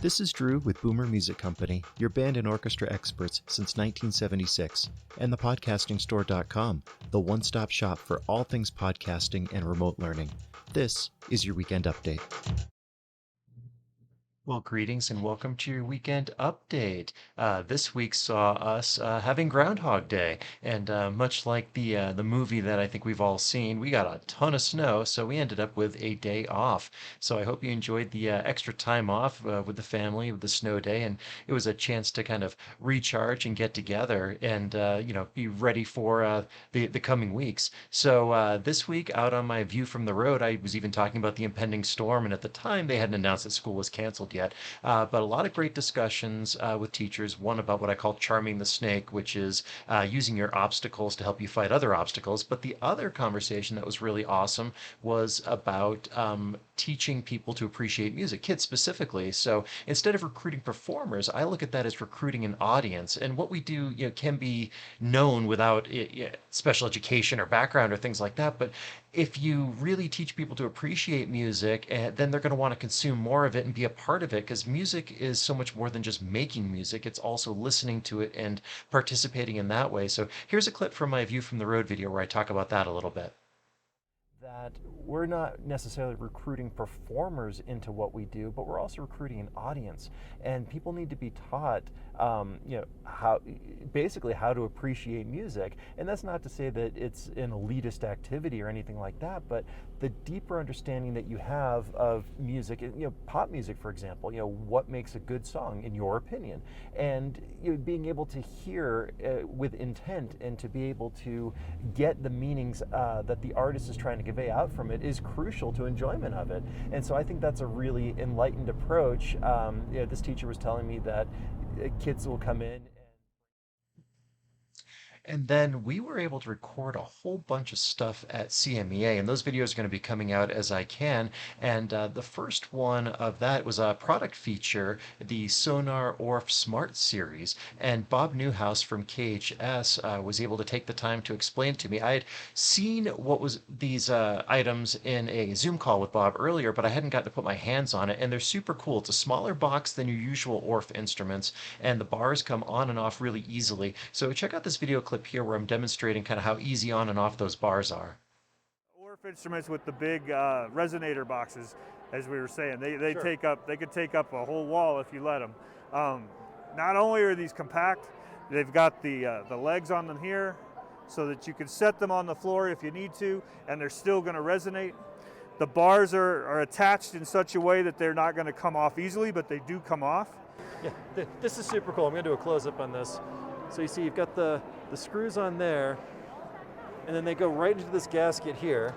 This is Drew with Boomer Music Company, your band and orchestra experts since 1976, and thepodcastingstore.com, the one-stop shop for all things podcasting and remote learning. This is your weekend update. Well, greetings and welcome to your weekend update. This week saw us having Groundhog Day, and much like the movie that I think we've all seen, we got a ton of snow, so we ended up with a day off. So I hope you enjoyed the extra time off with the family with the snow day, and it was a chance to kind of recharge and get together and be ready for the coming weeks. So this week out on my view from the road, I was even talking about the impending storm, and at the time they hadn't announced that school was canceled yet. But a lot of great discussions with teachers. One about what I call charming the snake, which is using your obstacles to help you fight other obstacles. But the other conversation that was really awesome was about teaching people to appreciate music, kids specifically. So instead of recruiting performers, I look at that as recruiting an audience. And what we do, can be known without special education or background or things like that. But if you really teach people to appreciate music, then they're going to want to consume more of it and be a part of it, because music is so much more than just making music. It's also listening to it and participating in that way. So here's a clip from my View from the Road video where I talk about that a little bit. That we're not necessarily recruiting performers into what we do, but we're also recruiting an audience, and people need to be taught, how to appreciate music. And that's not to say that it's an elitist activity or anything like that, but the deeper understanding that you have of music, pop music, for example, what makes a good song in your opinion, and being able to hear with intent and to be able to get the meanings that the artist is trying to convey out from it is crucial to enjoyment of it. And so I think that's a really enlightened approach. This teacher was telling me that kids will come in. And then we were able to record a whole bunch of stuff at CMAA, and those videos are going to be coming out as I can. And the first one of that was a product feature, the Sonar Orff Smart Series. And Bob Newhouse from KHS was able to take the time to explain to me. I had seen what was these items in a Zoom call with Bob earlier, but I hadn't gotten to put my hands on it. And they're super cool. It's a smaller box than your usual Orff instruments, and the bars come on and off really easily. So check out this video clip here where I'm demonstrating kind of how easy on and off those bars are. Orff instruments with the big resonator boxes, as we were saying, they sure. They could take up a whole wall if you let them. Not only are these compact, they've got the legs on them here so that you can set them on the floor if you need to, and they're still going to resonate. The bars are attached in such a way that they're not going to come off easily, but they do come off. Yeah, this is super cool. I'm going to do a close-up on this. So you see you've got the screws on there, and then they go right into this gasket here.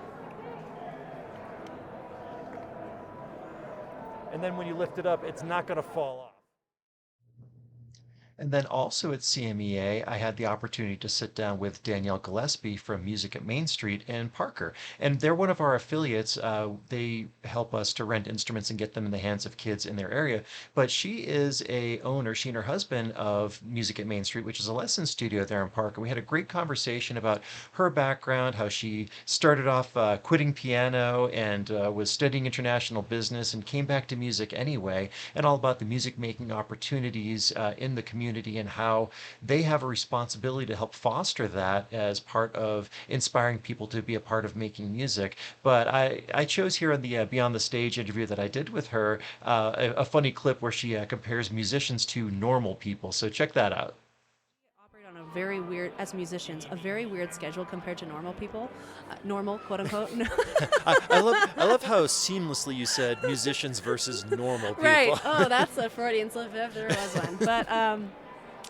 And then when you lift it up, it's not going to fall off. And then also at CMEA, I had the opportunity to sit down with Danielle Gillespie from Music at Mainstreet and Parker. And they're one of our affiliates. They help us to rent instruments and get them in the hands of kids in their area. But she is she and her husband of Music at Mainstreet, which is a lesson studio there in Parker. We had a great conversation about her background, how she started off quitting piano and was studying international business and came back to music anyway, and all about the music making opportunities in the community and how they have a responsibility to help foster that as part of inspiring people to be a part of making music. But I chose here on the Beyond the Stage interview that I did with her a funny clip where she compares musicians to normal people. So check that out. On a very weird, as musicians, a very weird schedule compared to normal people, normal, quote unquote. I love how seamlessly you said musicians versus normal people. Right. Oh, that's a Freudian slip if there was one.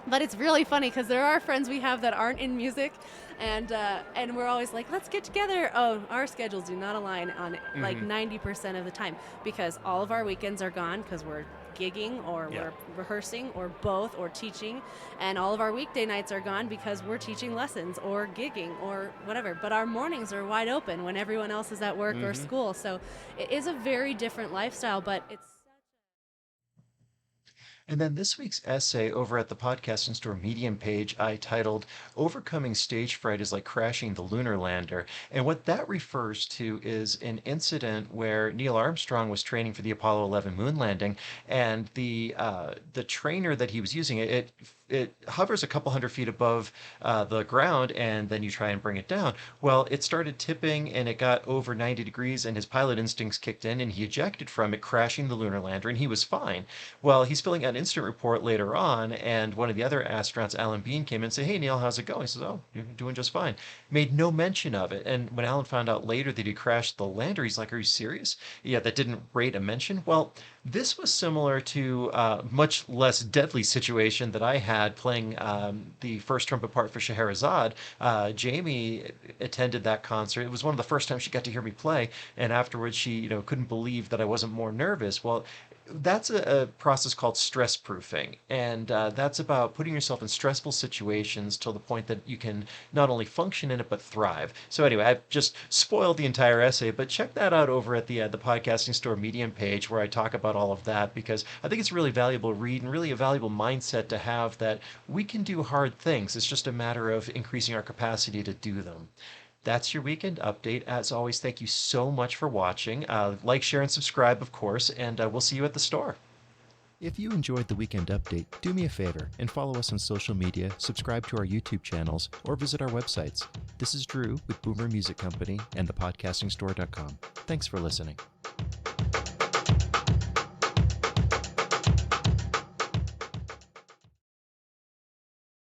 But it's really funny because there are friends we have that aren't in music, and we're always like, let's get together. Oh, our schedules do not align on like 90% of the time, because all of our weekends are gone because we're gigging or we're rehearsing or both or teaching, and all of our weekday nights are gone because we're teaching lessons or gigging or whatever. But our mornings are wide open when everyone else is at work or school. So it is a very different lifestyle, but it's And then this week's essay over at the Podcasting Store Medium page, I titled Overcoming Stage Fright is Like Crashing the Lunar Lander. And what that refers to is an incident where Neil Armstrong was training for the Apollo 11 moon landing, and the trainer that he was using, it hovers a couple hundred feet above the ground, and then you try and bring it down. Well, it started tipping and it got over 90 degrees, and his pilot instincts kicked in, and he ejected from it, crashing the lunar lander, and he was fine. Well, he's filling out an incident report later on, and one of the other astronauts, Alan Bean, came in and said, "Hey, Neil, how's it going?" He says, "Oh, you're doing just fine." Made no mention of it. And when Alan found out later that he crashed the lander, he's like, "Are you serious?" Yeah, that didn't rate a mention. Well, this was similar to a much less deadly situation that I had playing the first trumpet part for Scheherazade. Jamie attended that concert. It was one of the first times she got to hear me play, and afterwards she, couldn't believe that I wasn't more nervous. Well, that's a process called stress proofing, and that's about putting yourself in stressful situations till the point that you can not only function in it but thrive. So anyway, I've just spoiled the entire essay, but check that out over at the Podcasting Store Medium page, where I talk about all of that, because I think it's a really valuable read and really a valuable mindset to have, that we can do hard things. It's just a matter of increasing our capacity to do them. That's your weekend update. As always, thank you so much for watching. Like, share, and subscribe, of course, and we'll see you at the store. If you enjoyed the Weekend Update, do me a favor and follow us on social media, subscribe to our YouTube channels, or visit our websites. This is Drew with Boomer Music Company and thepodcastingstore.com. Thanks for listening.